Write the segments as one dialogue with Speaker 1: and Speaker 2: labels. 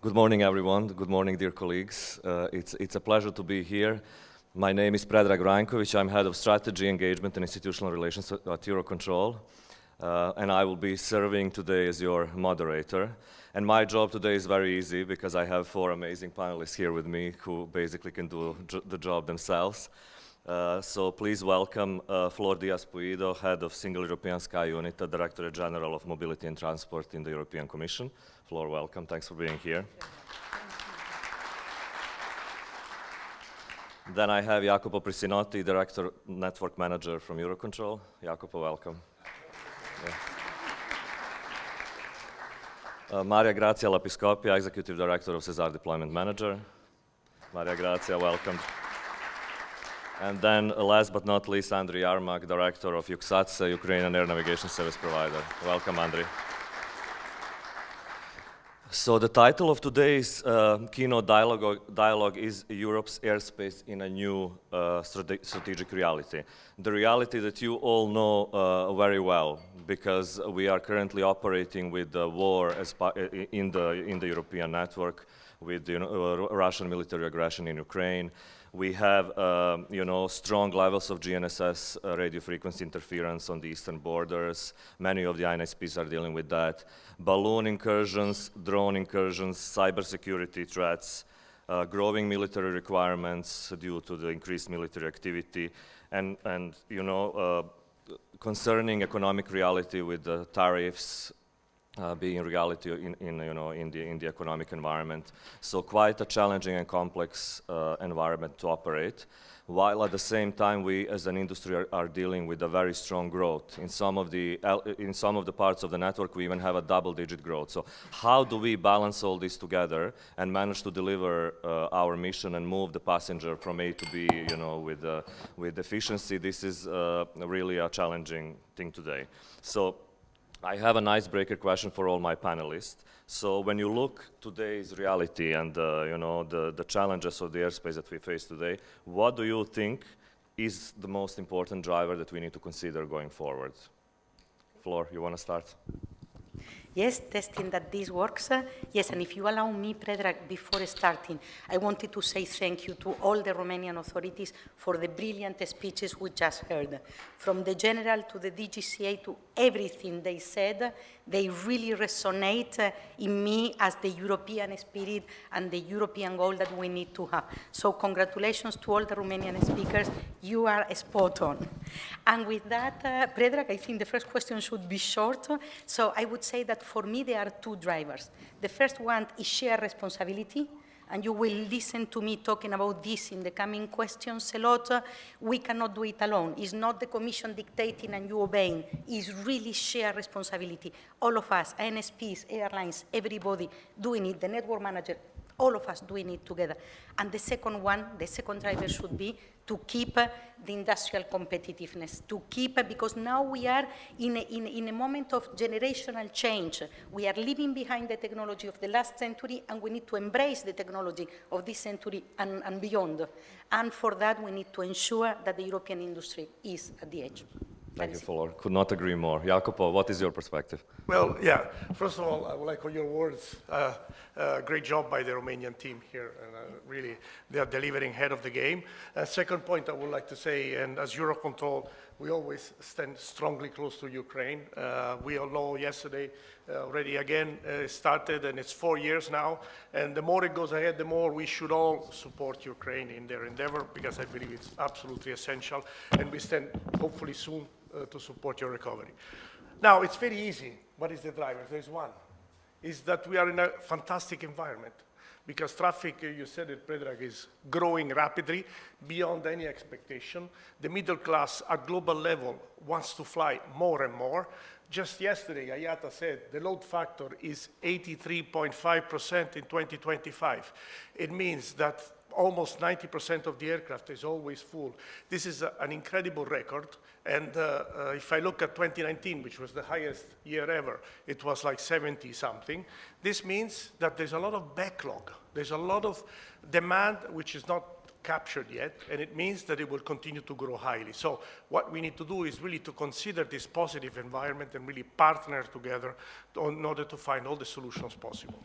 Speaker 1: Good morning, everyone. Good morning, dear colleagues. It's a pleasure to be here. My name is Predrag Rankovic. I'm head of strategy, engagement, and institutional relations at Eurocontrol. And I will be serving today as your moderator. And my job today is very easy because I have four amazing panelists here with me who basically can do the job themselves. So please welcome Flor Diaz-Puido, head of Single European Sky Unit, the Directorate General of Mobility and Transport in the European Commission. Flor, welcome. Thanks for being here. Then I have Jacopo Prisinotti, Director Network Manager from Eurocontrol. Jacopo, welcome. Yeah. Maria Grazia Lapiscopia, Executive Director of Cesar Deployment Manager. Maria Grazia, welcome. And then, last but not least, Andriy Yarmak, Director of UKSATSE, Ukrainian Air Navigation Service Provider. Welcome, Andriy. So the title of today's keynote dialogue is Europe's airspace in a new strategic reality. The reality that you all know very well, because we are currently operating with the war in the European network, with Russian military aggression in Ukraine. We have strong levels of GNSS radio frequency interference on the eastern borders. Many of the INSPs are dealing with that. Balloon incursions, drone incursions, cybersecurity threats, growing military requirements due to the increased military activity, and concerning economic reality with the tariffs being reality in the economic environment. So quite a challenging and complex environment to operate, while at the same time we as an industry are dealing with a very strong growth. In some of the parts of the network we even have a double-digit growth. So how do we balance all this together and manage to deliver our mission and move the passenger from A to B with efficiency? This is really a challenging thing today. So I have an icebreaker question for all my panelists. So when you look today's reality and the challenges of the airspace that we face today, what do you think is the most important driver that we need to consider going forward? Flor, you want to start?
Speaker 2: Yes, testing that this works. Yes, and if you allow me, Predrag, before starting, I wanted to say thank you to all the Romanian authorities for the brilliant speeches we just heard. From the General to the DGCA to everything they said, they really resonate in me as the European spirit and the European goal that we need to have. So congratulations to all the Romanian speakers. You are spot on. And with that, Predrag, I think the first question should be short. So I would say that for me, there are two drivers. The first one is shared responsibility, and you will listen to me talking about this in the coming questions a lot. We cannot do it alone. It's not the Commission dictating and you obeying. It's really shared responsibility. All of us, INSPs, airlines, everybody doing it, the network manager, all of us doing it together. And the second driver should be to keep the industrial competitiveness, to keep, because now we are in a moment of generational change. We are leaving behind the technology of the last century, and we need to embrace the technology of this century and beyond. And for that, we need to ensure that the European industry is at the edge.
Speaker 1: Thank you, Flor. Could not agree more. Jacopo, what is your perspective?
Speaker 3: Well, yeah. First of all, I would echo your words. Great job by the Romanian team here. And really, they are delivering ahead of the game. Second point I would like to say, and as Eurocontrol, we always stand strongly close to Ukraine. We all know yesterday already again started, and it's 4 years now. And the more it goes ahead, the more we should all support Ukraine in their endeavor, because I believe it's absolutely essential. And we stand hopefully soon to support your recovery. Now, it's very easy. What is the driver? There's one. Is that we are in a fantastic environment, because traffic, you said it, Predrag, is growing rapidly beyond any expectation. The middle class at global level wants to fly more and more. Just yesterday, IATA said the load factor is 83.5% in 2025. It means that almost 90% of the aircraft is always full. This is an incredible record. And if I look at 2019, which was the highest year ever, it was like 70-something. This means that there's a lot of backlog. There's a lot of demand which is not captured yet, and it means that it will continue to grow highly. So what we need to do is really to consider this positive environment and really partner together in order to find all the solutions possible.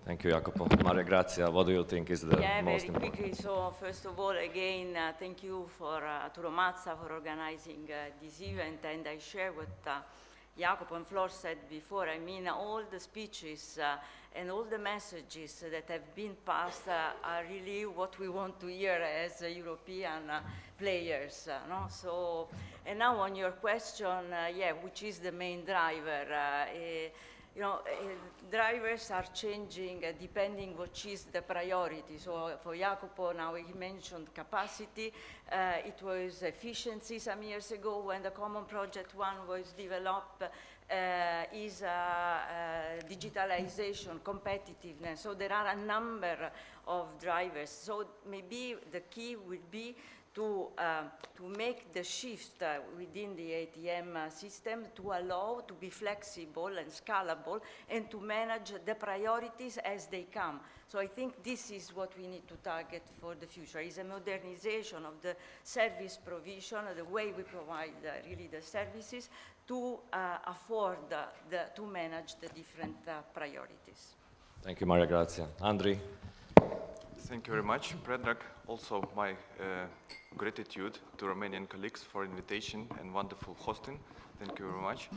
Speaker 1: Thank you, Jacopo. Maria Grazia, what do you think is the most important?
Speaker 4: Very quickly. So first of all, again, thank you to Romazza for organizing this event, and I share what Jacopo and Flor said before. I mean, all the speeches and all the messages that have been passed are really what we want to hear as European players. No? So, and now on your question, which is the main driver? You know, drivers are changing depending which is the priority. So for Jacopo, now he mentioned capacity. It was efficiency some years ago when the Common Project 1 was developed, is digitalization, competitiveness. So there are a number of drivers. So maybe the key would be to make the shift within the ATM system to allow to be flexible and scalable and to manage the priorities as they come. So I think this is what we need to target for the future, is a modernization of the service provision, the way we provide really the services to afford to manage the different priorities.
Speaker 1: Thank you, Maria Grazia. Andri?
Speaker 5: Thank you very much, Predrag. Also, my gratitude to Romanian colleagues for invitation and wonderful hosting. Thank you very much.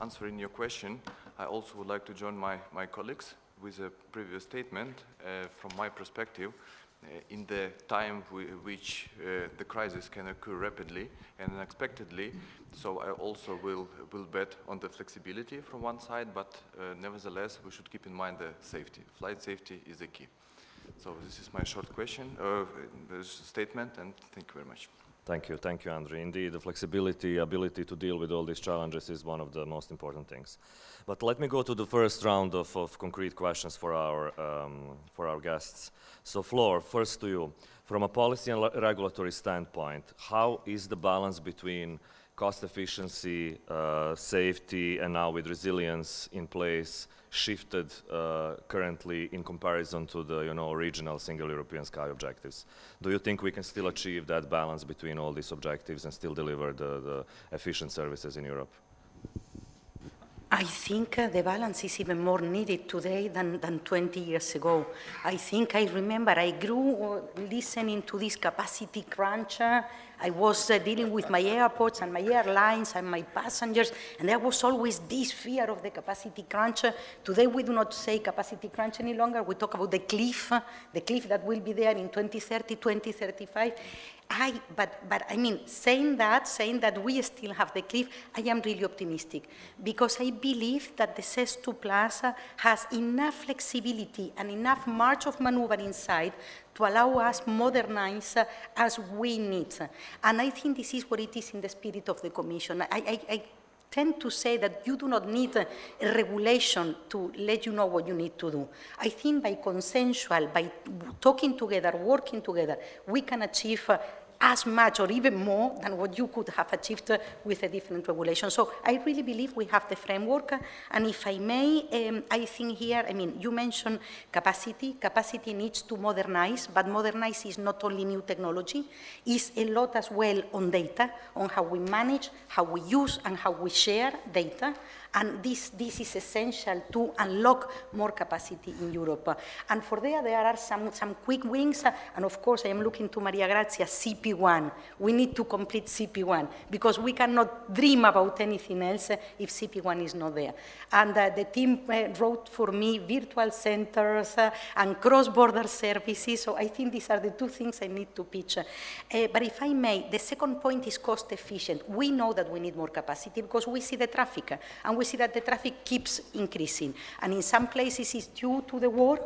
Speaker 5: Answering your question, I also would like to join my colleagues with a previous statement. From my perspective, in the time which the crisis can occur rapidly and unexpectedly, so I also will bet on the flexibility from one side, but nevertheless, we should keep in mind the safety. Flight safety is the key. So this is my short statement, and thank you very much.
Speaker 1: Thank you, Andri. Indeed, the flexibility, ability to deal with all these challenges is one of the most important things. But let me go to the first round of concrete questions for our guests. So Flor, first to you. From a policy and regulatory standpoint, how is the balance between cost efficiency, safety, and now with resilience in place shifted currently in comparison to the original single European sky objectives? Do you think we can still achieve that balance between all these objectives and still deliver the efficient services in Europe?
Speaker 2: I think the balance is even more needed today than 20 years ago. I think I remember I grew listening to this capacity crunch. I was dealing with my airports and my airlines and my passengers, and there was always this fear of the capacity crunch. Today we do not say capacity crunch any longer. We talk about the cliff that will be there in 2030, 2035. But I mean, saying that we still have the cliff, I am really optimistic, because I believe that the CES2 Plus has enough flexibility and enough margin of maneuver inside to allow us modernize as we need. And I think this is what it is in the spirit of the Commission. I tend to say that you do not need a regulation to let you know what you need to do. I think by consensual, by talking together, working together, we can achieve as much or even more than what you could have achieved with a different regulation. So I really believe we have the framework. And if I may, I think here, I mean, you mentioned capacity. Capacity needs to modernize, but modernize is not only new technology, it's a lot as well on data, on how we manage, how we use, and how we share data. And this is essential to unlock more capacity in Europe. And for there are some quick wins. And of course, I am looking to Maria Grazia, CP1. We need to complete CP1, because we cannot dream about anything else if CP1 is not there. And the team wrote for me virtual centers and cross-border services. So I think these are the two things I need to pitch. But if I may, the second point is cost efficient. We know that we need more capacity because we see the traffic. And we see that the traffic keeps increasing. And in some places it's due to the war.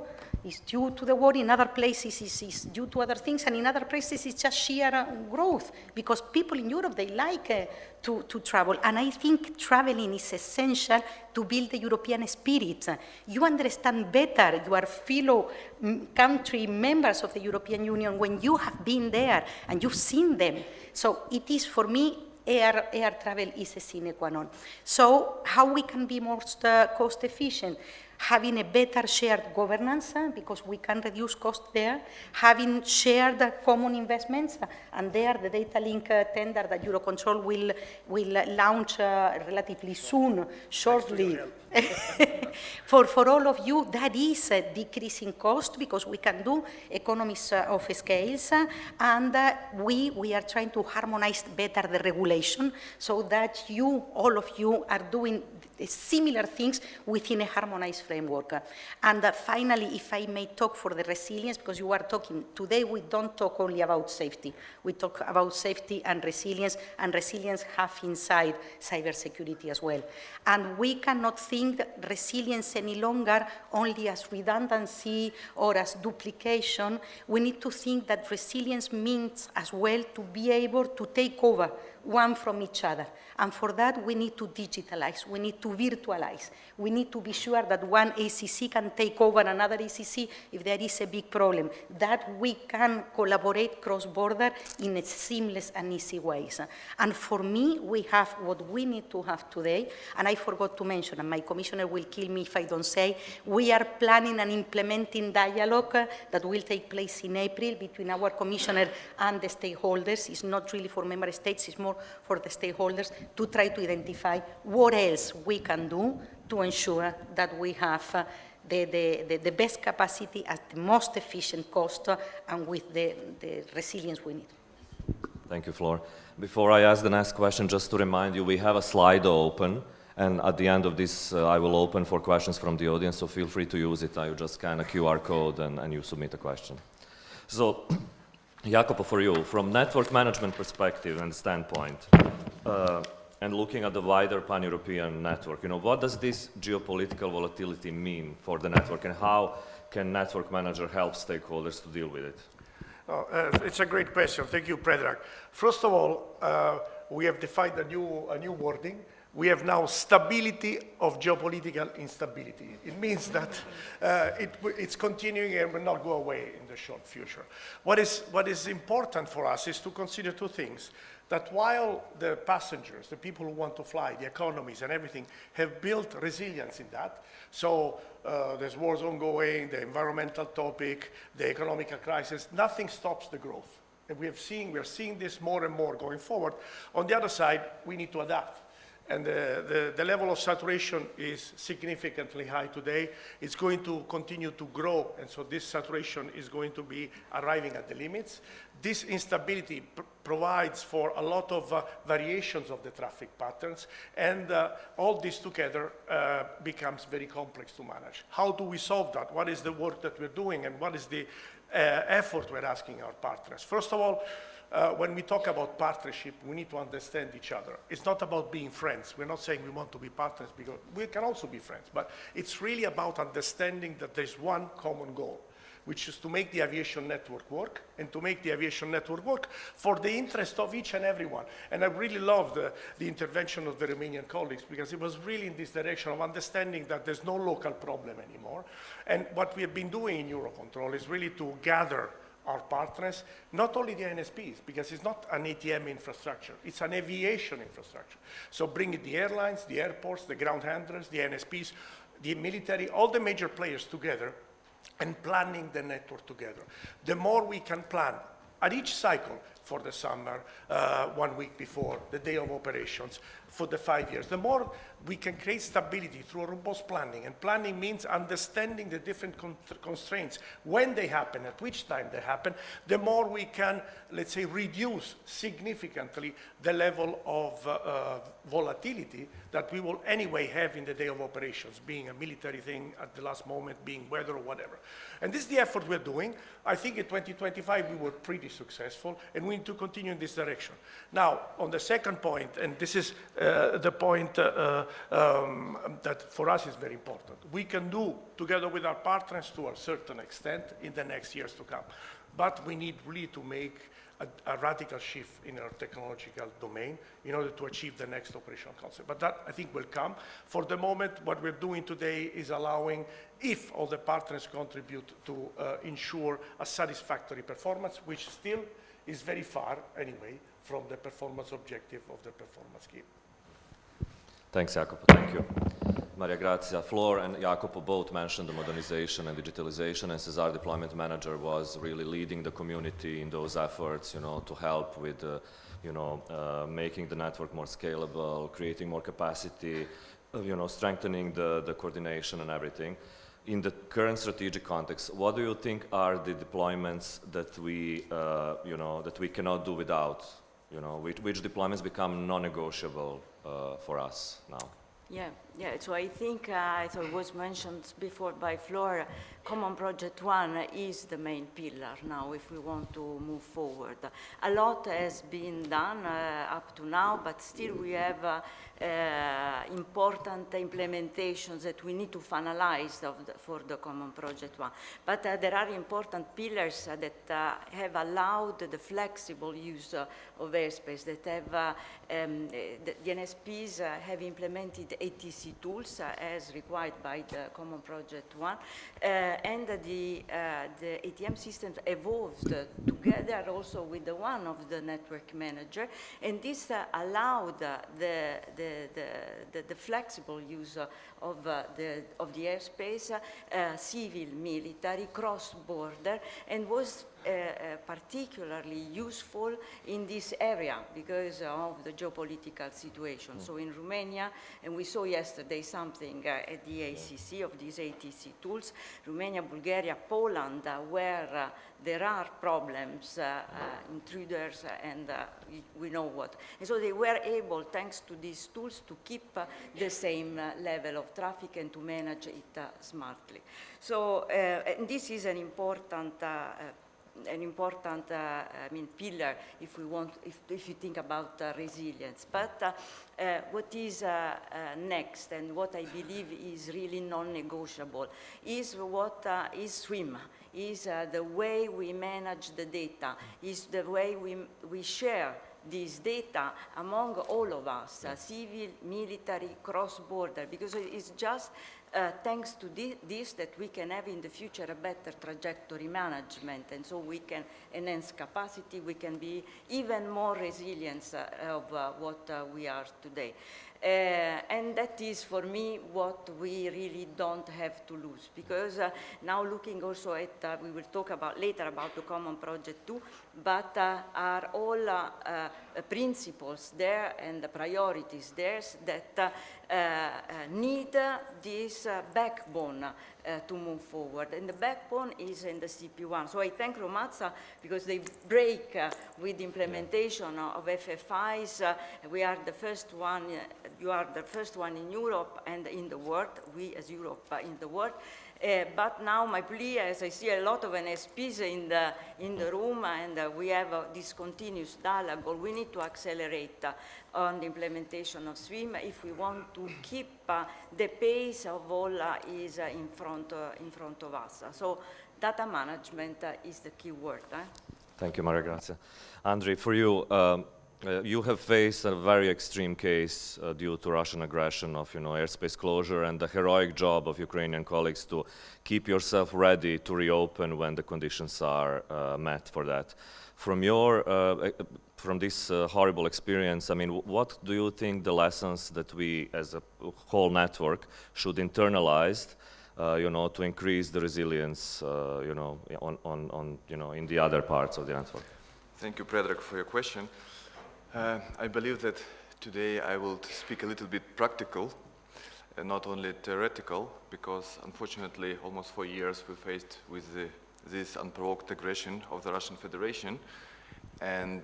Speaker 2: In other places it's due to other things. And in other places it's just sheer growth, because people in Europe, they like to travel. And I think traveling is essential to build the European spirit. You understand better your fellow country members of the European Union when you have been there and you've seen them. So it is, for me, air travel is a sine qua non. So how we can be most cost efficient? Having a better shared governance, because we can reduce cost there. Having shared common investments, and there the data link tender that Eurocontrol will launch relatively soon, shortly. For all of you, that is a decrease in cost because we can do economies of scales, and we are trying to harmonize better the regulation so that all of you are doing similar things within a harmonized framework. And finally, if I may talk for the resilience, because you are talking, today we don't talk only about safety. We talk about safety and resilience have inside cybersecurity as well. And we cannot think resilience any longer only as redundancy or as duplication. We need to think that resilience means as well to be able to take over one from each other. And for that, we need to digitalize, we need to virtualize. We need to be sure that one ACC can take over another ACC if there is a big problem, that we can collaborate cross-border in a seamless and easy ways. And for me, we have what we need to have today, and I forgot to mention, and my commissioner will kill me if I don't say, we are planning and implementing dialogue that will take place in April between our commissioner and the stakeholders. It's not really for member states, it's more for the stakeholders to try to identify what else we can do to ensure that we have the best capacity at the most efficient cost and with the resilience we need.
Speaker 1: Thank you, Flor. Before I ask the next question, just to remind you, we have a Slido open, and at the end of this, I will open for questions from the audience, so feel free to use it. You just scan a QR code and you submit a question. So, Jacopo, for you, from network management perspective and standpoint, and looking at the wider pan-European network, what does this geopolitical volatility mean for the network, and how can network manager help stakeholders to deal with it?
Speaker 3: It's a great question. Thank you, Predrag. First of all, we have defined a new wording. We have now stability of geopolitical instability. It means that it's continuing and will not go away in the short future. What is important for us is to consider two things. That while the passengers, the people who want to fly, the economies and everything, have built resilience in that, so there's wars ongoing, the environmental topic, the economic crisis, nothing stops the growth. And we are seeing this more and more going forward. On the other side, we need to adapt. And the level of saturation is significantly high today. It's going to continue to grow, and so this saturation is going to be arriving at the limits. This instability provides for a lot of variations of the traffic patterns, and all this together becomes very complex to manage. How do we solve that? What is the work that we're doing, and what is the effort we're asking our partners? First of all, when we talk about partnership, we need to understand each other. It's not about being friends. We're not saying we want to be partners, because we can also be friends, but it's really about understanding that there's one common goal, which is to make the aviation network work, and to make the aviation network work for the interest of each and every one. And I really love the intervention of the Romanian colleagues, because it was really in this direction of understanding that there's no local problem anymore. And what we have been doing in Eurocontrol is really to gather our partners, not only the NSPs, because it's not an ATM infrastructure, it's an aviation infrastructure. So bringing the airlines, the airports, the ground handlers, the NSPs, the military, all the major players together, and planning the network together. The more we can plan at each cycle, for the summer, 1 week before, the day of operations, for the 5 years, the more we can create stability through a robust planning. And planning means understanding the different constraints, when they happen, at which time they happen, the more we can, let's say, reduce significantly the level of volatility that we will anyway have in the day of operations, being a military thing at the last moment, being weather or whatever. And this is the effort we're doing. I think in 2025 we were pretty successful, and we need to continue in this direction. Now, on the second point, and this is the point that for us is very important. We can do, together with our partners to a certain extent, in the next years to come. But we need really to make a radical shift in our technological domain in order to achieve the next operational concept. But that, I think, will come. For the moment, what we're doing today is allowing, if all the partners contribute, to ensure a satisfactory performance, which still is very far, anyway, from the performance objective of the performance scheme.
Speaker 1: Thanks, Jacopo. Thank you. Maria Grazia. Flor and Jacopo both mentioned the modernization and digitalization, and Cesar, deployment manager, was really leading the community in those efforts, to help with, making the network more scalable, creating more capacity, strengthening the coordination and everything. In the current strategic context, what do you think are the deployments that we, that we cannot do without? Which deployments become non-negotiable for us now?
Speaker 4: Yeah. So I think, as it was mentioned before by Flora, Common Project 1 is the main pillar now if we want to move forward. A lot has been done up to now, but still we have important implementations that we need to finalize for the Common Project 1. But there are important pillars that have allowed the flexible use of airspace, that have, the NSPs have implemented ATC tools as required by the Common Project 1, and the ATM system evolved together also with the one of the network manager, and this allowed the flexible use of the airspace, civil, military, cross-border, and was particularly useful in this area because of the geopolitical situation. So in Romania, and we saw yesterday something at the ACC of these ATC tools, Romania, Bulgaria, Poland, where there are problems, intruders, and we know what. And so they were able, thanks to these tools, to keep the same level of traffic and to manage it smartly. So and this is an important pillar if we want, if you think about resilience. But what is next, and what I believe is really non-negotiable, is what is SWIM, is the way we manage the data, is the way we share this data among all of us, civil, military, cross-border, because it's just thanks to this that we can have in the future a better trajectory management, and so we can enhance capacity, we can be even more resilient of what we are today. And that is, for me, what we really don't have to lose, because now looking also at, we will talk about later about the Common Project 2, but are all principles there and the priorities there that need this backbone to move forward. And the backbone is in the CP1. So I thank Romazza because they break with the implementation of FFIs. We are the first one, you are the first one in Europe and in the world, we as Europe in the world. But now my plea, as I see a lot of NSPs in the room, and we have this continuous dialogue, we need to accelerate on the implementation of SWIM if we want to keep the pace of all is in front of us. So data management is the key word.
Speaker 1: Thank you, Maria Grazia. Andrei, for you, you have faced a very extreme case due to Russian aggression of airspace closure, and the heroic job of Ukrainian colleagues to keep yourself ready to reopen when the conditions are met for that. From from this horrible experience, I mean, what do you think the lessons that we as a whole network should internalize to increase the resilience in the other parts of the network?
Speaker 5: Thank you, Predrag, for your question. I believe that today I will speak a little bit practical and not only theoretical, because unfortunately almost 4 years we faced with this unprovoked aggression of the Russian Federation, and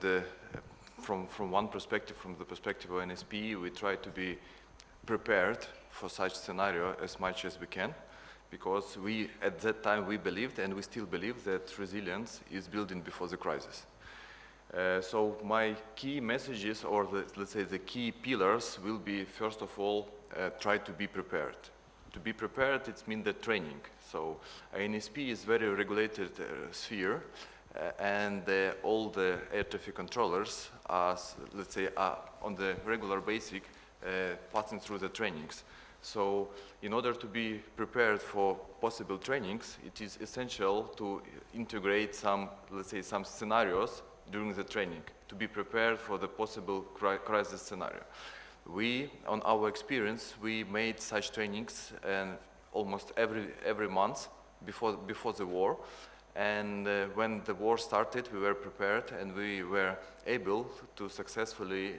Speaker 5: from one perspective, from the perspective of NSP, we try to be prepared for such scenario as much as we can, because we at that time we believed, and we still believe, that resilience is building before the crisis. So my key messages, or let's say the key pillars, will be, first of all, try to be prepared. To be prepared, it means the training. So NSP is very regulated sphere, and all the air traffic controllers are, let's say, on the regular basis passing through the trainings. So in order to be prepared for possible trainings, it is essential to integrate some, let's say, some scenarios during the training, to be prepared for the possible crisis scenario. We, on our experience, we made such trainings almost every month before the war, And when the war started, we were prepared and we were able to successfully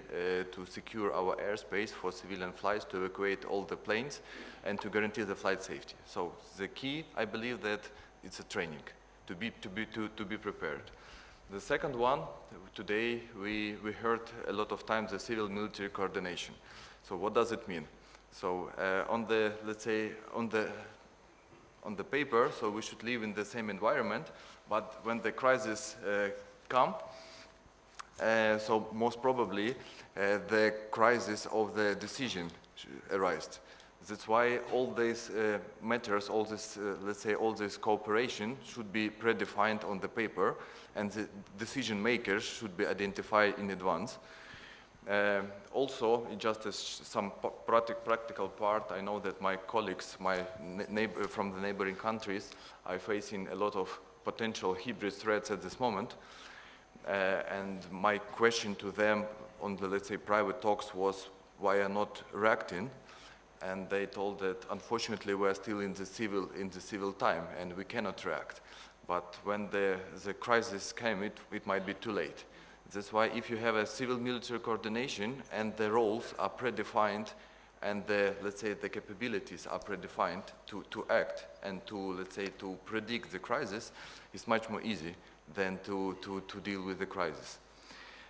Speaker 5: to secure our airspace for civilian flights, to evacuate all the planes and to guarantee the flight safety. So the key, I believe, that it's a training to be prepared. The second one, today we heard a lot of times the civil-military coordination. So what does it mean? So on the, let's say, on the paper, so we should live in the same environment, but when the crisis come, so most probably the crisis of the decision arised. That's why all these matters, all this, let's say, all this cooperation should be predefined on the paper, and the decision makers should be identified in advance. Also, just as some practical part, I know that my colleagues, my neighbor from the neighboring countries, are facing a lot of potential hybrid threats at this moment. And my question to them on the, let's say, private talks was, why are not reacting? And they told that unfortunately we are still in the civil time and we cannot react. But when the crisis came, it might be too late. That's why if you have a civil-military coordination and the roles are predefined and the, let's say, the capabilities are predefined to act and to, let's say, to predict the crisis, it's much more easy than to deal with the crisis.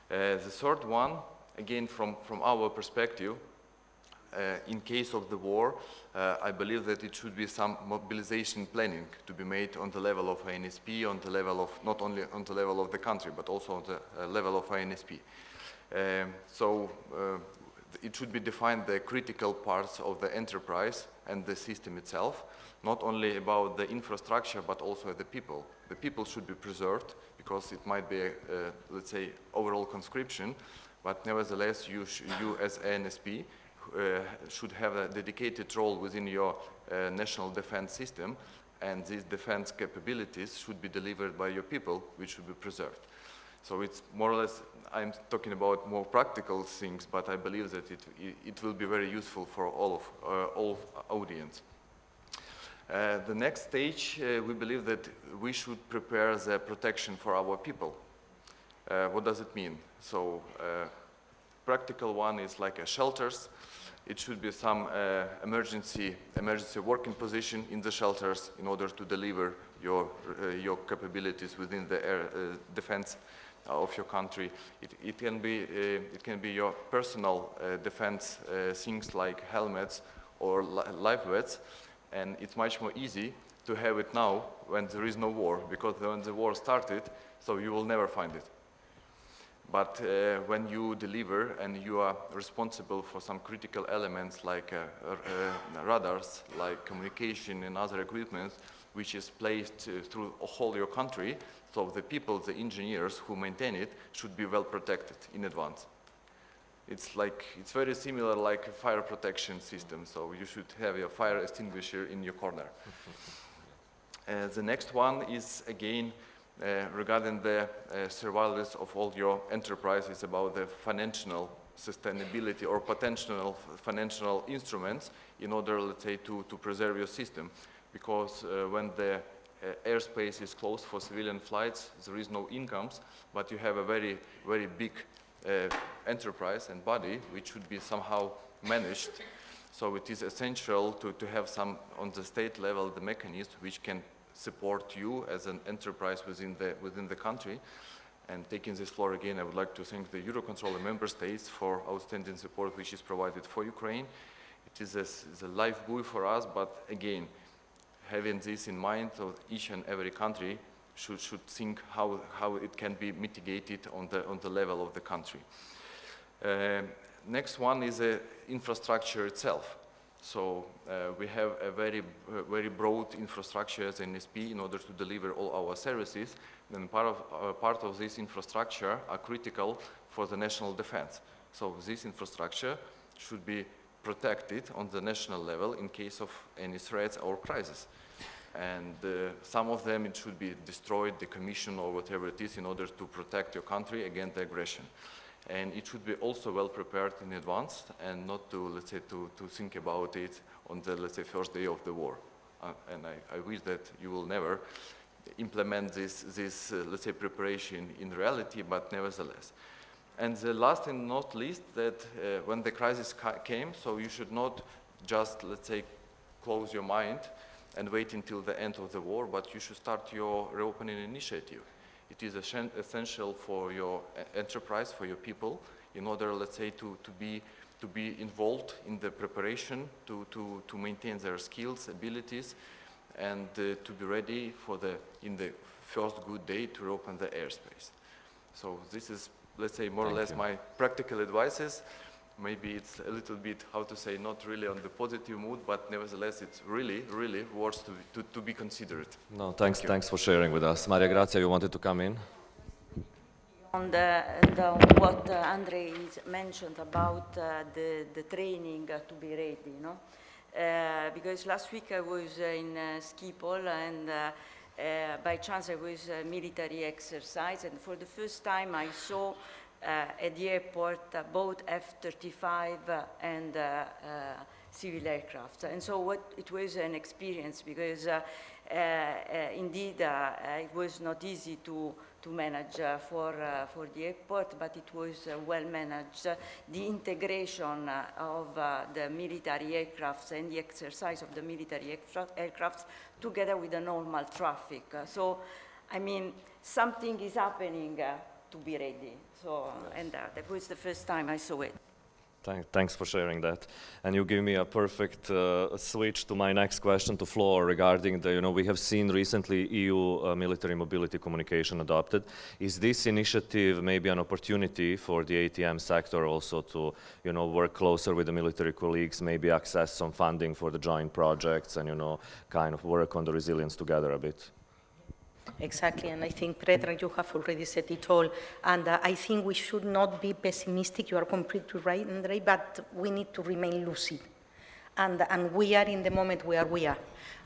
Speaker 5: The third one, again from our perspective, in case of the war, I believe that it should be some mobilization planning to be made on the level of INSP, on the level of, not only on the level of the country, but also on the level of INSP. It should be defined the critical parts of the enterprise and the system itself, not only about the infrastructure, but also the people. The people should be preserved because it might be, let's say, overall conscription, but nevertheless, you as INSP should have a dedicated role within your national defense system, and these defense capabilities should be delivered by your people, which should be preserved. So it's more or less, I'm talking about more practical things, but I believe that it will be very useful for all audience. The next stage, we believe that we should prepare the protection for our people. What does it mean? So practical one is like shelters. It should be some emergency working position in the shelters in order to deliver your capabilities within the air defense of your country. It can be your personal defense things like helmets or life vests, and it's much more easy to have it now when there is no war, because when the war started, so you will never find it. But when you deliver and you are responsible for some critical elements like radars, like communication and other equipment, which is placed through whole your country, so the people, the engineers who maintain it, should be well protected in advance. It's very similar like a fire protection system, so you should have your fire extinguisher in your corner. The next one is again regarding the surveillance of all your enterprises, about the financial sustainability or potential financial instruments in order, let's say, to preserve your system. Because when the airspace is closed for civilian flights, there is no incomes, but you have a very, very big enterprise and body which should be somehow managed. So it is essential to have some, on the state level, the mechanism which can support you as an enterprise within the country. And taking this floor again, I would like to thank the Eurocontrol and member states for outstanding support which is provided for Ukraine. It is a life buoy for us, but again, having this in mind, so each and every country should think how it can be mitigated on the level of the country. Next one is the infrastructure itself. So we have a very broad infrastructure as NSP in order to deliver all our services. And part of this infrastructure are critical for the national defense. So this infrastructure should be protected on the national level in case of any threats or crisis. And some of them, it should be destroyed, decommissioned, or whatever it is in order to protect your country against aggression. And it should be also well prepared in advance and not to, let's say, to think about it on the, let's say, first day of the war. And I wish that you will never, implement this let's say, preparation in reality, but nevertheless. And the last and not least, that when the crisis came, so you should not just, let's say, close your mind and wait until the end of the war, but you should start your reopening initiative. It is essential for your enterprise, for your people, in order, let's say, to be involved in the preparation, to maintain their skills, abilities, and to be ready for in the first good day to reopen the airspace. So this is, let's say, more or less my practical advices. Maybe it's a little bit, how to say, not really on the positive mood, but nevertheless, it's really, really worth to be considered.
Speaker 1: No, thanks for sharing with us. Maria Grazia, you wanted to come in?
Speaker 4: On what Andrei mentioned about the training to be ready, no? Because last week I was in Schiphol, and by chance I was military exercise, and for the first time I saw at the airport both F-35 and civil aircraft. And so it was an experience, because indeed it was not easy to manage for the airport, but it was well managed. The integration of the military aircrafts and the exercise of the military aircrafts together with the normal traffic. So, I mean, something is happening to be ready. So, and that was the first time I saw it.
Speaker 1: Thanks for sharing that. And you give me a perfect switch to my next question to Flor regarding we have seen recently EU military mobility communication adopted. Is this initiative maybe an opportunity for the ATM sector also to, work closer with the military colleagues, maybe access some funding for the joint projects and, kind of work on the resilience together a bit?
Speaker 2: Exactly, and I think, Predrag, you have already said it all, and I think we should not be pessimistic. You are completely right, Andrei, but we need to remain lucid, and we are in the moment where we are.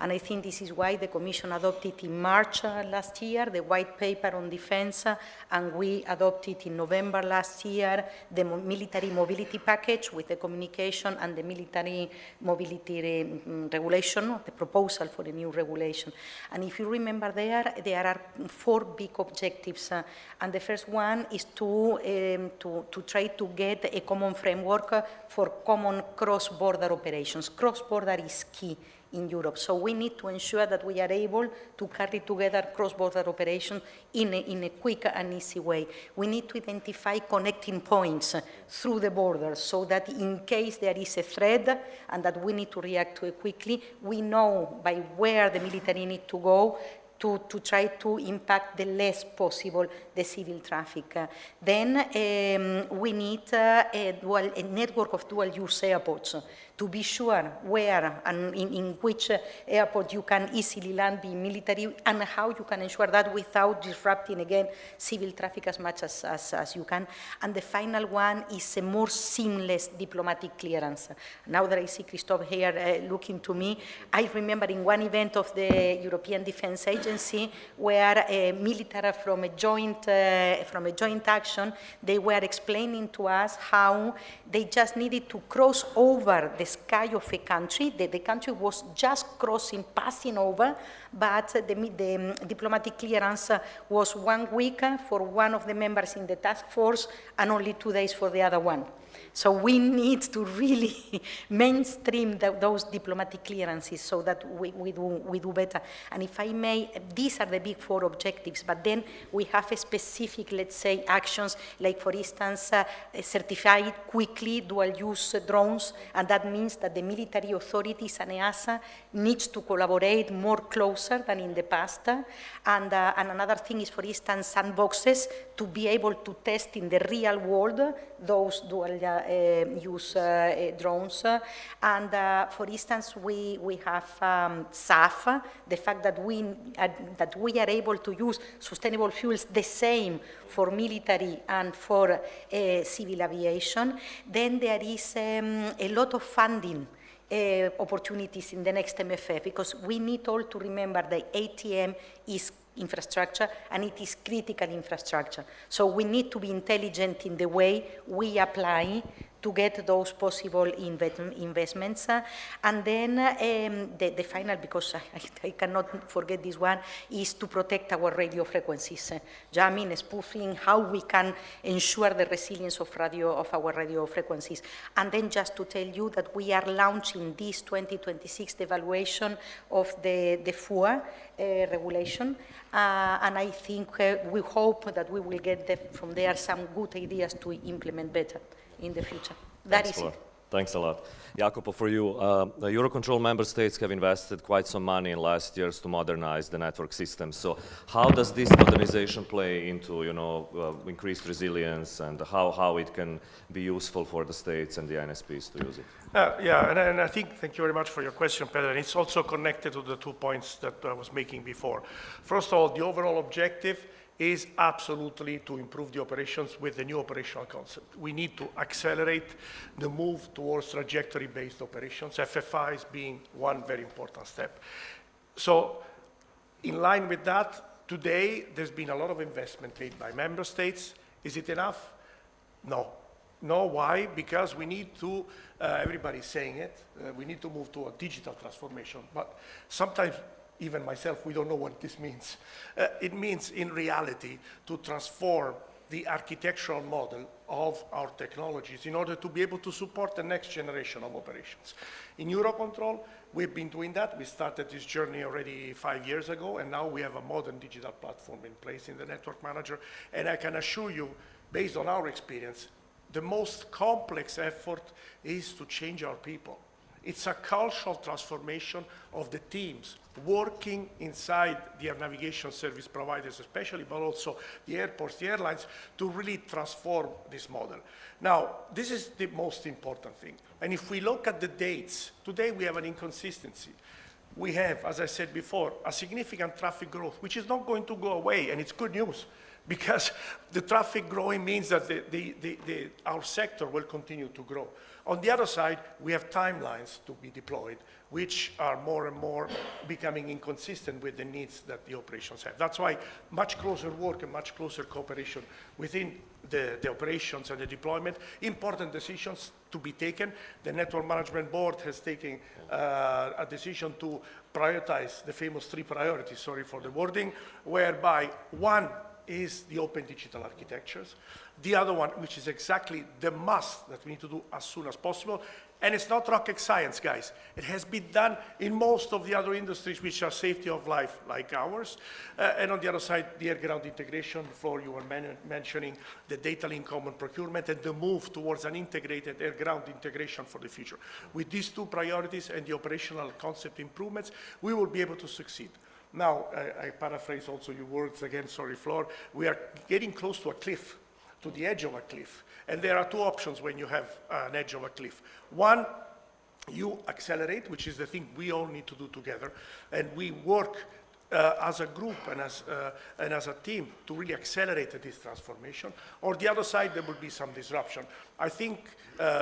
Speaker 2: And I think this is why the Commission adopted in March last year the white paper on defense, and we adopted in November last year the military mobility package with the communication and the military mobility regulation, the proposal for a new regulation. And if you remember there are 4 big objectives, and the first one is to try to get a common framework for common cross-border operations. Cross-border is key in Europe. So we need to ensure that we are able to carry together cross-border operations in a quick and easy way. We need to identify connecting points through the borders so that in case there is a threat and that we need to react to it quickly, we know by where the military need to go to try to impact the less possible the civil traffic. Then we need a network of dual-use airports to be sure where and in which airport you can easily land, be military, and how you can ensure that without disrupting, again, civil traffic as much as you can. And the final one is a more seamless diplomatic clearance. Now that I see Christophe here looking to me, I remember in one event of the European Defence Agency where military from a joint action, they were explaining to us how they just needed to cross over the sky of a country. The country was just passing over, but the diplomatic clearance was 1 week for one of the members in the task force and only 2 days for the other one. So we need to really mainstream those diplomatic clearances so that we do better. And if I may, these are the big 4 objectives, but then we have a specific, let's say, actions, like for instance, certified quickly dual-use drones, and that means that the military authorities and EASA needs to collaborate more closer than in the past. And another thing is, for instance, sandboxes to be able to test in the real world those dual-use drones. And for instance, we have SAF, the fact that we are able to use sustainable fuels the same for military and for civil aviation. Then there is a lot of funding opportunities in the next MFF, because we need all to remember that ATM is infrastructure and it is critical infrastructure. So we need to be intelligent in the way we apply to get those possible investments. And then the final, because I cannot forget this one, is to protect our radio frequencies. Jamming, spoofing, how we can ensure the resilience of our radio frequencies. And then just to tell you that we are launching this 2026 evaluation of the FUA regulation. And I think we hope that we will get from there some good ideas to implement better in the future. That is it.
Speaker 1: Thanks a lot. Jacopo, for you, the Eurocontrol member states have invested quite some money in last years to modernize the network system. So how does this modernization play into, increased resilience, and how it can be useful for the states and the NSPs to use it?
Speaker 3: And I think, thank you very much for your question, Pedro, and it's also connected to the 2 points that I was making before. First of all, the overall objective is absolutely to improve the operations with the new operational concept. We need to accelerate the move towards trajectory-based operations, FFIs being one very important step. So in line with that, today there's been a lot of investment made by member states. Is it enough? No. No, why? Because we need to, everybody's saying it, we need to move to a digital transformation. But sometimes, even myself, we don't know what this means. It means, in reality, to transform the architectural model of our technologies in order to be able to support the next generation of operations. In Eurocontrol, we've been doing that. We started this journey already 5 years ago, and now we have a modern digital platform in place in the Network Manager. And I can assure you, based on our experience, the most complex effort is to change our people. It's a cultural transformation of the teams working inside the air navigation service providers especially, but also the airports, the airlines, to really transform this model. Now, this is the most important thing. And if we look at the dates, today we have an inconsistency. We have, as I said before, a significant traffic growth, which is not going to go away, and it's good news, because the traffic growing means that our sector will continue to grow. On the other side, we have timelines to be deployed, which are more and more becoming inconsistent with the needs that the operations have. That's why much closer work and much closer cooperation within the operations and the deployment, important decisions to be taken. The Network Management Board has taken a decision to prioritize the famous 3 priorities, sorry for the wording, whereby one is the open digital architectures. The other one, which is exactly the must that we need to do as soon as possible, and it's not rocket science, guys. It has been done in most of the other industries which are safety of life, like ours. And on the other side, the air-ground integration, Flor, you were mentioning the data link common procurement and the move towards an integrated air-ground integration for the future. With these 2 priorities and the operational concept improvements, we will be able to succeed. Now, I paraphrase also your words again, sorry, Flor. We are getting close to a cliff, to the edge of a cliff. And there are 2 options when you have an edge of a cliff. One, you accelerate, which is the thing we all need to do together, and we work as a group and as a team to really accelerate this transformation. Or the other side, there will be some disruption. I think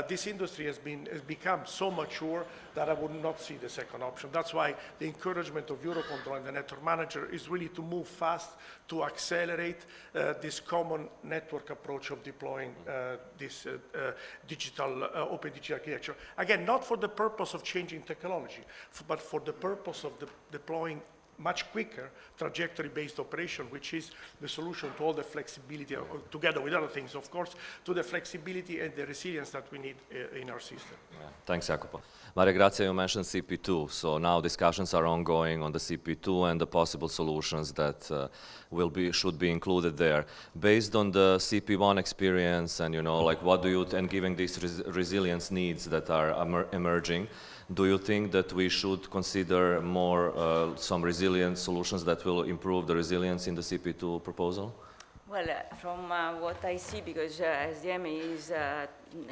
Speaker 3: this industry has become so mature that I would not see the second option. That's why the encouragement of Eurocontrol and the Network Manager is really to move fast, to accelerate this common network approach of deploying this open digital architecture. Again, not for the purpose of changing technology, but for the purpose of deploying much quicker trajectory-based operation, which is the solution to all the flexibility, together with other things, of course, to the flexibility and the resilience that we need in our system.
Speaker 1: Yeah. Thanks, Jacopo. Maria Grazia, you mentioned CP2, so now discussions are ongoing on the CP2 and the possible solutions that should be included there. Based on the CP1 experience and, what do you, and given these resilience needs that are emerging, do you think that we should consider more some resilient solutions that will improve the resilience in the CP2 proposal?
Speaker 4: Well, from what I see, because SDM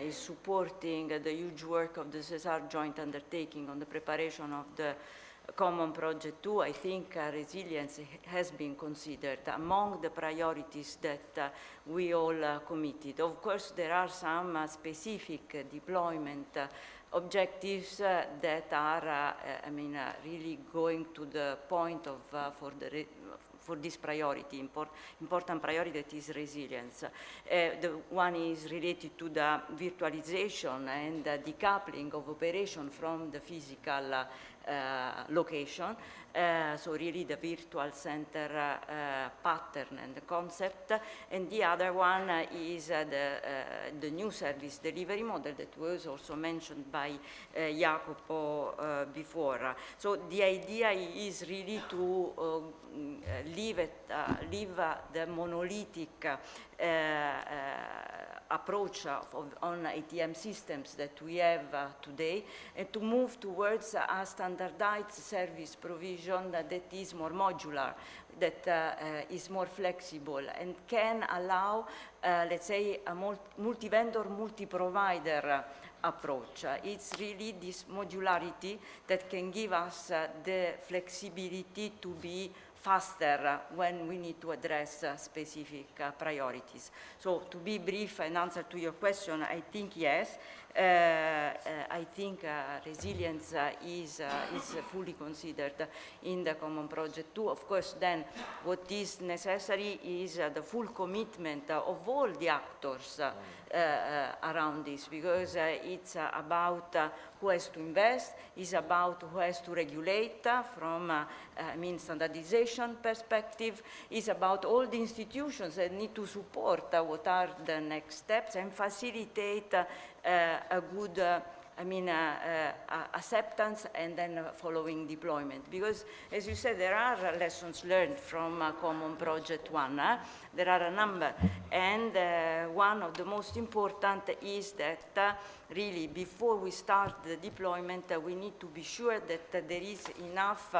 Speaker 4: is supporting the huge work of the CESAR joint undertaking on the preparation of the Common Project 2, I think resilience has been considered among the priorities that we all committed. Of course, there are some specific deployment objectives that are, really going to the point of for this priority, important priority that is resilience. The one is related to the virtualization and the decoupling of operation from the physical location. So really the virtual center pattern and the concept. And the other one is the new service delivery model that was also mentioned by Jacopo before. So the idea is really to leave the monolithic approach on ATM systems that we have today, and to move towards a standardized service provision that is more modular, that is more flexible, and can allow, let's say, a multi-vendor, multi-provider approach. It's really this modularity that can give us the flexibility to be faster when we need to address specific priorities. So to be brief and answer to your question, I think yes. I think resilience is fully considered in the Common Project 2. Of course, then what is necessary is the full commitment of all the actors around this, because it's about who has to invest, it's about who has to regulate from standardization perspective, it's about all the institutions that need to support what are the next steps and facilitate a good acceptance and then following deployment. Because, as you said, there are lessons learned from Common Project 1. There are a number. And one of the most important is that really before we start the deployment, we need to be sure that there is enough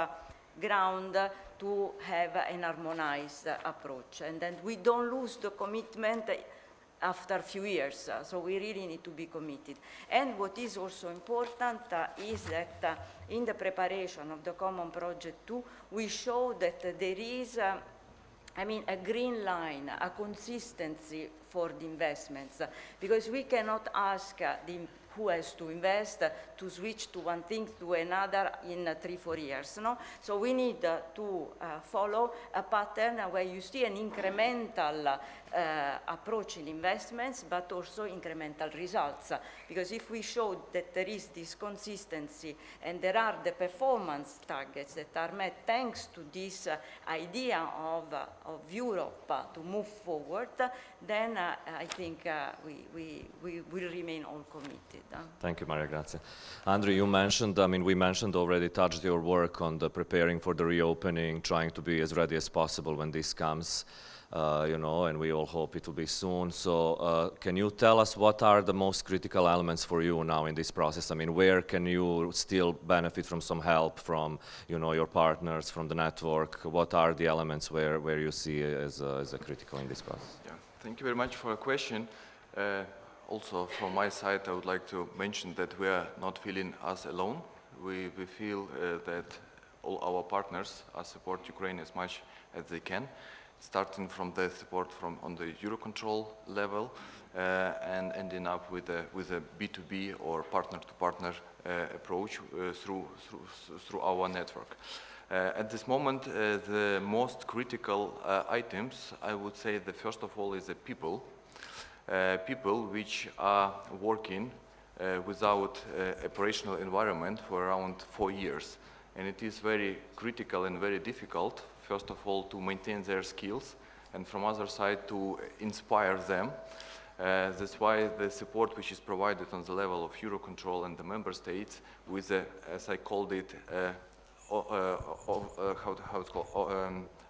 Speaker 4: ground to have an harmonized approach. And then we don't lose the commitment after a few years, so we really need to be committed. And what is also important is that in the preparation of the Common Project 2, we show that there is a green line, a consistency for the investments, because we cannot ask who has to invest to switch to one thing to another in 3-4 years. No? So we need to follow a pattern where you see an incremental approach in investments, but also incremental results. Because if we show that there is this consistency and there are the performance targets that are met thanks to this idea of Europe to move forward, then I think we will remain all committed.
Speaker 1: Thank you, Maria Grazia. Andrew, you mentioned, we mentioned already, touched your work on the preparing for the reopening, trying to be as ready as possible when this comes, and we all hope it will be soon. So can you tell us what are the most critical elements for you now in this process? Where can you still benefit from some help from, your partners, from the network? What are the elements where you see as critical in this process?
Speaker 5: Yeah, thank you very much for the question. Also, from my side, I would like to mention that we are not feeling us alone. We feel that all our partners support Ukraine as much as they can, starting from the support on the Eurocontrol level and ending up with a B2B or partner-to-partner approach through our network. At this moment, the most critical items, I would say, the first of all is the people. People which are working without operational environment for around 4 years. And it is very critical and very difficult, first of all, to maintain their skills, and from other side, to inspire them. That's why the support which is provided on the level of Eurocontrol and the member states with, as I called it,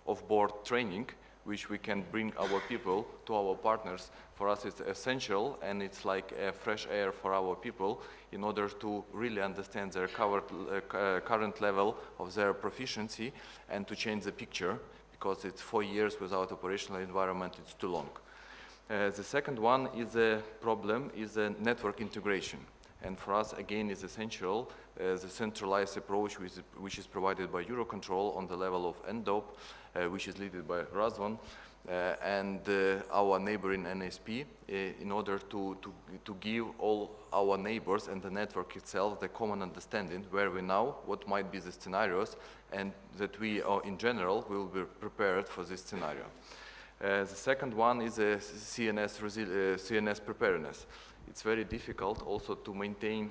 Speaker 5: off-board training, which we can bring our people to our partners. For us, it's essential, and it's like a fresh air for our people in order to really understand their current level of their proficiency and to change the picture, because it's 4 years without operational environment, it's too long. The second one is a problem, is a network integration. And for us, again, is essential the centralized approach which is provided by Eurocontrol on the level of NDOP, which is led by Razvan, and our neighboring NSP in order to give all our neighbors and the network itself the common understanding where we now, what might be the scenarios, and that we in general will be prepared for this scenario. The second one is a CNS preparedness. It's very difficult also to maintain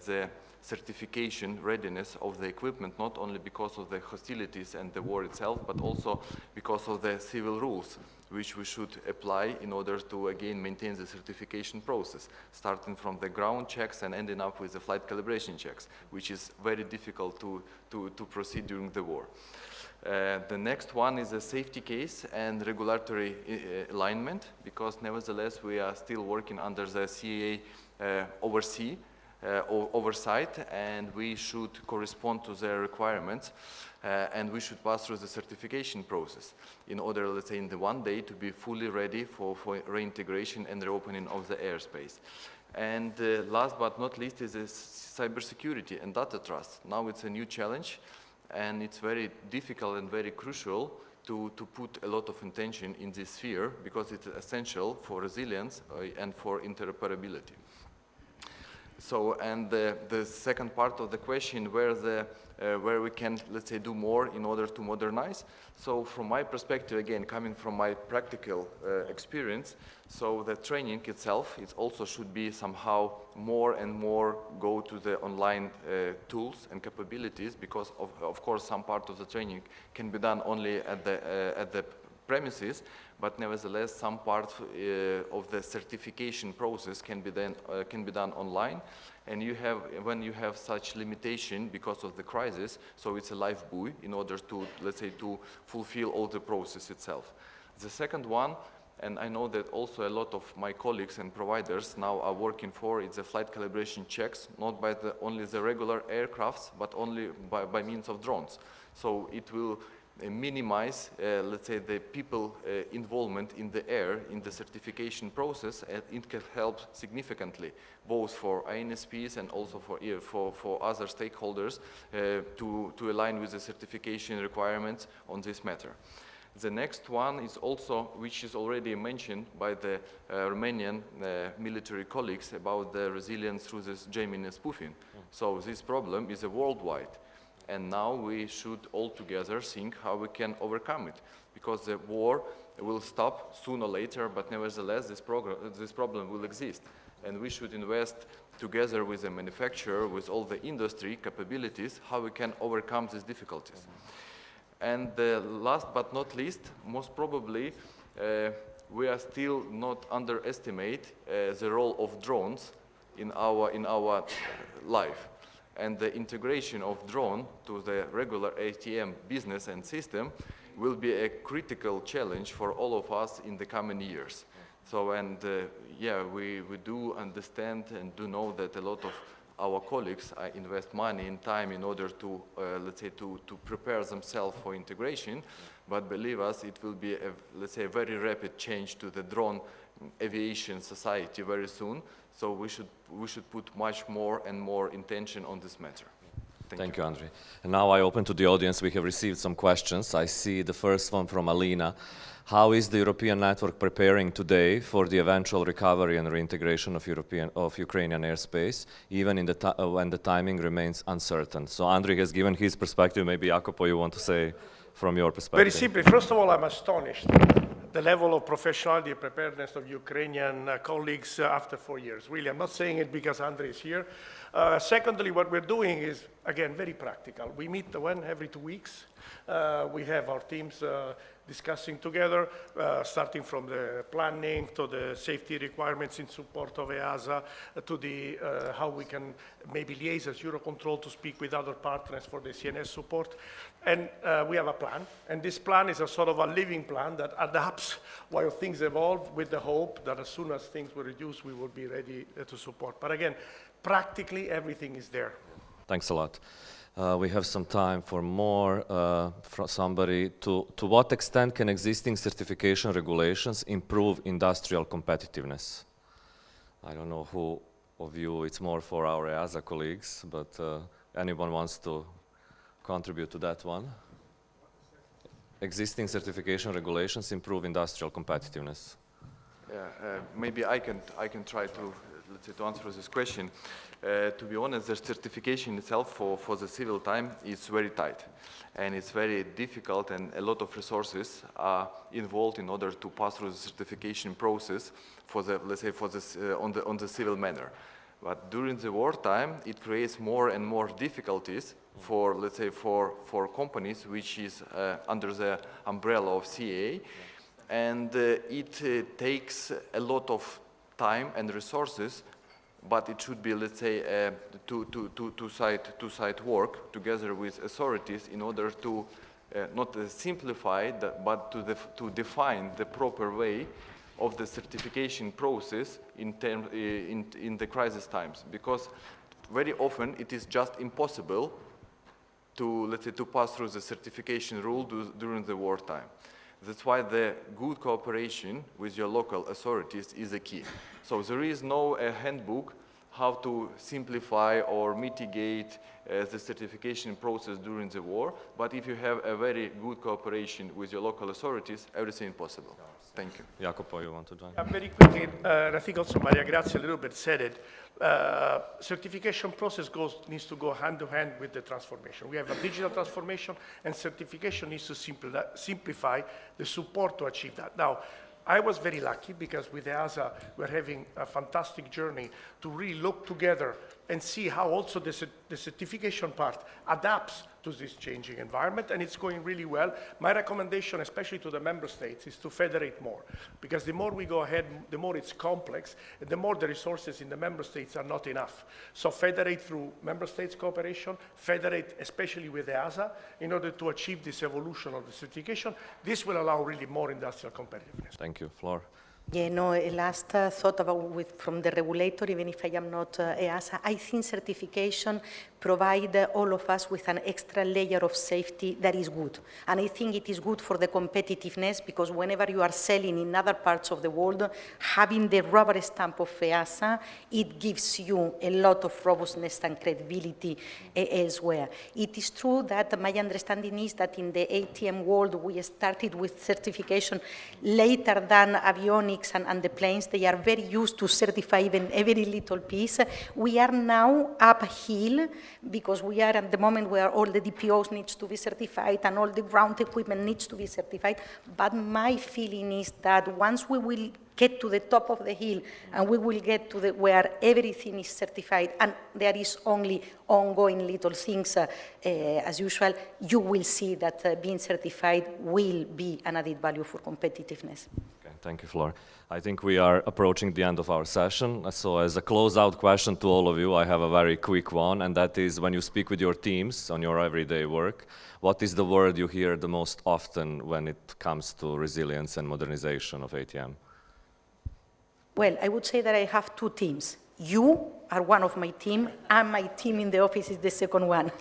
Speaker 5: the certification readiness of the equipment, not only because of the hostilities and the war itself, but also because of the civil rules which we should apply in order to again maintain the certification process, starting from the ground checks and ending up with the flight calibration checks, which is very difficult to proceed during the war. The next one is a safety case and regulatory alignment, because nevertheless we are still working under the CAA oversight, and we should correspond to their requirements, and we should pass through the certification process in order, let's say, in the one day to be fully ready for reintegration and reopening of the airspace. And last but not least is cybersecurity and data trust. Now it's a new challenge, and it's very difficult and very crucial to put a lot of intention in this sphere, because it's essential for resilience and for interoperability. So, and the second part of the question, where we can, let's say, do more in order to modernize. So from my perspective, again, coming from my practical experience, so the training itself, it also should be somehow more and more go to the online tools and capabilities, because of course some part of the training can be done only at the premises, but nevertheless some part of the certification process can be done online. And when you have such limitation because of the crisis, so it's a life buoy in order to, let's say, to fulfill all the process itself. The second one, and I know that also a lot of my colleagues and providers now are working for, it's the flight calibration checks, not by only the regular aircrafts, but only by means of drones. So it will minimize, let's say, the people involvement in the air in the certification process, and it can help significantly both for INSPs and also for other stakeholders to align with the certification requirements on this matter. The next one is also, which is already mentioned by the Romanian military colleagues, about the resilience through this jamming and spoofing. So this problem is a worldwide. And now we should all together think how we can overcome it, because the war will stop sooner or later, but nevertheless this problem will exist. And we should invest together with the manufacturer, with all the industry capabilities, how we can overcome these difficulties. And last but not least, most probably, we are still not underestimate the role of drones in our life. And the integration of drone to the regular ATM business and system will be a critical challenge for all of us in the coming years. So, and yeah, we do understand and do know that a lot of our colleagues invest money and time in order to, let's say, to prepare themselves for integration. But believe us, it will be, let's say, a very rapid change to the drone aviation society very soon. So we should put much more and more intention on this matter. Thank you,
Speaker 1: Andrei. And now I open to the audience. We have received some questions. I see the first one from Alina. How is the European network preparing today for the eventual recovery and reintegration of Ukrainian airspace, even in when the timing remains uncertain? So Andrei has given his perspective. Maybe Jacopo, you want to say from your perspective?
Speaker 3: Very simply, first of all, I'm astonished the level of professionality and preparedness of Ukrainian colleagues after 4 years. Really, I'm not saying it because Andrei is here. Secondly, what we're doing is, again, very practical. We meet every 2 weeks. We have our teams discussing together, starting from the planning to the safety requirements in support of EASA, to the how we can maybe liaise as Eurocontrol to speak with other partners for the CNS support. And we have a plan, and this plan is a sort of a living plan that adapts while things evolve, with the hope that as soon as things will reduce, we will be ready to support. But again, practically everything is there.
Speaker 1: Thanks a lot. We have some time for more from somebody. To what extent can existing certification regulations improve industrial competitiveness? I don't know who of you, it's more for our EASA colleagues, but anyone wants to contribute to that one? existing certification regulations improve industrial competitiveness?
Speaker 5: Maybe I can try to, let's say, to answer this question. To be honest, the certification itself for the civil time is very tight, and it's very difficult, and a lot of resources are involved in order to pass through the certification process for the, let's say, for this on the civil manner. But during the wartime, it creates more and more difficulties for, let's say, for companies which is under the umbrella of CA, and it takes a lot of time and resources, but it should be, let's say, two-side work together with authorities in order to not simplify, but to define the proper way of the certification process in the crisis times, because very often it is just impossible to, let's say, to pass through the certification rule during the wartime. That's why the good cooperation with your local authorities is a key. So there is no handbook how to simplify or mitigate the certification process during the war, but if you have a very good cooperation with your local authorities, everything is possible. Thank you.
Speaker 1: Jacopo, you want to join?
Speaker 3: Very quickly, and I think also Maria Grazia a little bit said it, certification process needs to go hand to hand with the transformation. We have a digital transformation, and certification needs to simplify the support to achieve that. Now, I was very lucky because with EASA, we're having a fantastic journey to really look together and see how also the certification part adapts to this changing environment, and it's going really well. My recommendation, especially to the member states, is to federate more, because the more we go ahead, the more it's complex, and the more the resources in the member states are not enough. So federate through member states cooperation, federate especially with EASA, in order to achieve this evolution of the certification. This will allow really more industrial competitiveness.
Speaker 1: Thank you. Flor?
Speaker 2: Yeah, no, a last thought about from the regulator, even if I am not EASA, I think certification provide all of us with an extra layer of safety that is good. And I think it is good for the competitiveness, because whenever you are selling in other parts of the world, having the rubber stamp of EASA, it gives you a lot of robustness and credibility elsewhere. It is true that my understanding is that in the ATM world, we started with certification later than avionics and the planes. They are very used to certify even every little piece. We are now uphill, because we are at the moment where all the DPOs needs to be certified and all the ground equipment needs to be certified. But my feeling is that once we will get to the top of the hill and we will get to where everything is certified and there is only ongoing little things as usual, you will see that being certified will be an added value for competitiveness.
Speaker 1: Okay, thank you, Flor. I think we are approaching the end of our session. So as a closeout question to all of you, I have a very quick one, and that is, when you speak with your teams on your everyday work, what is the word you hear the most often when it comes to resilience and modernization of ATM?
Speaker 2: Well, I would say that I have two teams. You are one of my team, and my team in the office is the second one.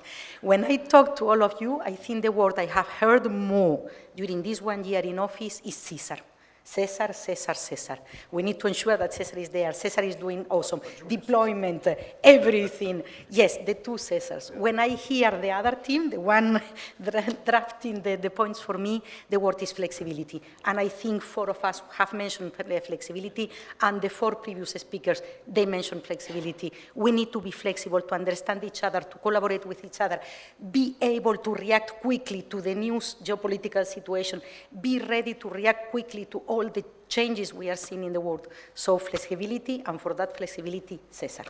Speaker 2: When I talk to all of you, I think the word I have heard more during this 1 year in office is Caesar. Cesar, Cesar, Cesar. We need to ensure that Cesar is there. Cesar is doing awesome. Deployment, everything. Yes, the two Cesars. When I hear the other team, the one drafting the points for me, the word is flexibility. And I think 4 of us have mentioned flexibility, and the 4 previous speakers, they mentioned flexibility. We need to be flexible, to understand each other, to collaborate with each other, be able to react quickly to the new geopolitical situation, be ready to react quickly to all the changes we are seeing in the world. So flexibility, and for that flexibility, Cesar.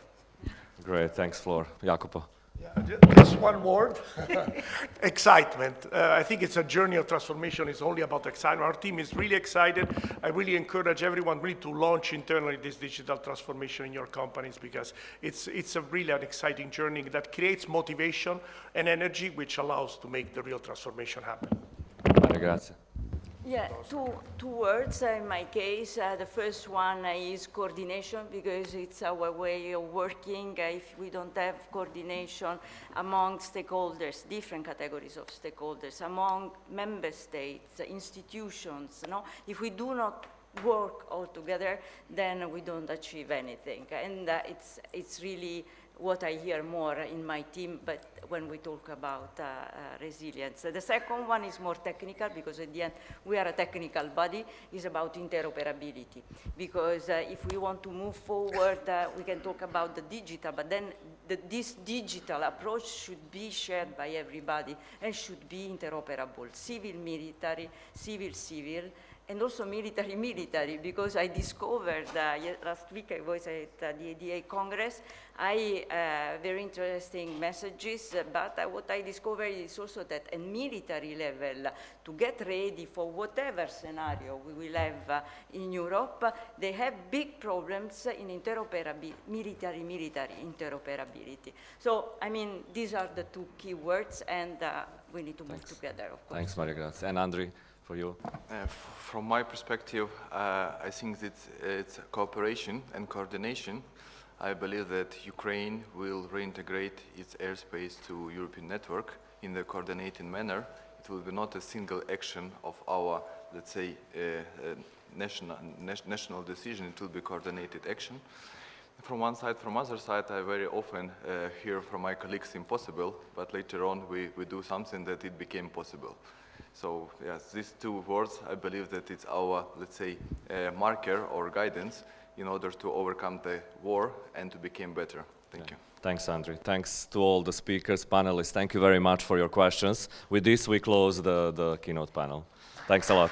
Speaker 1: Great, thanks, Flor. Jacopo?
Speaker 3: Yeah, just one word, excitement. I think it's a journey of transformation. It's only about excitement. Our team is really excited. I really encourage everyone really to launch internally this digital transformation in your companies, because it's a really an exciting journey that creates motivation and energy, which allows to make the real transformation happen.
Speaker 1: Grazie.
Speaker 4: Yeah, two words in my case. The first one is coordination, because it's our way of working. If we don't have coordination among stakeholders, different categories of stakeholders, among member states, institutions, if we do not work all together, then we don't achieve anything. And it's really what I hear more in my team, but when we talk about resilience. The second one is more technical, because at the end, we are a technical body, is about interoperability. Because if we want to move forward, we can talk about the digital, but then this digital approach should be shared by everybody and should be interoperable, civil, military, civil, civil, and also military, because I discovered, last week I was at the ADA Congress, very interesting messages, but what I discovered is also that at military level, to get ready for whatever scenario we will have in Europe, they have big problems in interoperability, military interoperability. So, I mean, these are the two key words, and we need to move together, of course.
Speaker 1: Thanks, Maria Grazia. And Andriy, for you?
Speaker 5: From my perspective, I think that it's cooperation and coordination. I believe that Ukraine will reintegrate its airspace to European network in a coordinated manner. It will be not a single action of our, let's say, national decision. It will be coordinated action. From one side, from other side, I very often hear from my colleagues impossible, but later on we do something that it became possible. So yes, these two words, I believe that it's our, let's say, marker or guidance in order to overcome the war and to become better. Thank you.
Speaker 1: Thanks, Andriy. Thanks to all the speakers, panelists. Thank you very much for your questions. With this, we close the keynote panel. Thanks a lot.